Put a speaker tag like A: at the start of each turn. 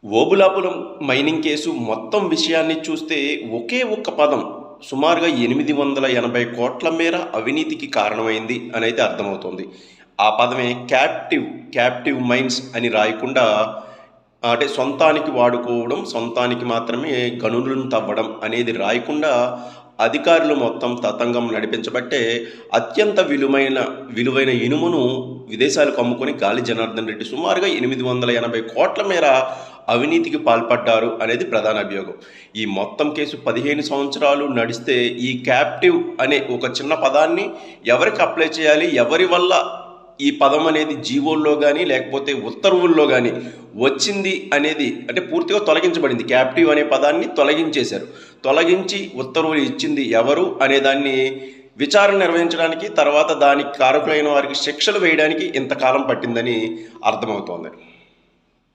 A: Obulapuram mining case మొత్తం విషయాన్ని చూస్తే ఒకే ఒక్క పదం సుమారుగా 880 కోట్ల మేర అవినీతికి కారణమైంది అని అయితే అర్థమవుతోంది. ఆ పదమే క్యాప్టివ్ మైన్స్ అని రాయకుండా అంటే సొంతానికి వాడుకోవడం, సొంతానికి మాత్రమే గనులను తవ్వడం అనేది రాయకుండా అధికారులు మొత్తం తతంగం నడిపించబట్టే అత్యంత విలువైన ఇనుమును విదేశాలకు అమ్ముకొని గాలి జనార్దన్ రెడ్డి సుమారుగా 880 కోట్ల మేర అవినీతికి పాల్పడ్డారు అనేది ప్రధాన అభియోగం. ఈ మొత్తం కేసు 15 సంవత్సరాలు నడిస్తే ఈ క్యాప్టివ్ అనే ఒక చిన్న పదాన్ని ఎవరికి అప్లై చేయాలి, ఎవరి వల్ల ఈ పదం అనేది జీవోల్లో కానీ లేకపోతే ఉత్తర్వుల్లో కానీ వచ్చింది అనేది అంటే పూర్తిగా తొలగించబడింది. క్యాప్టివ్ అనే పదాన్ని తొలగించేశారు. తొలగించి ఉత్తర్వులు ఇచ్చింది ఎవరు అనే దాన్ని విచారణ నిర్వహించడానికి, తర్వాత దానికి కారకులైన వారికి శిక్షలు వేయడానికి ఇంతకాలం పట్టిందని అర్థమవుతోంది.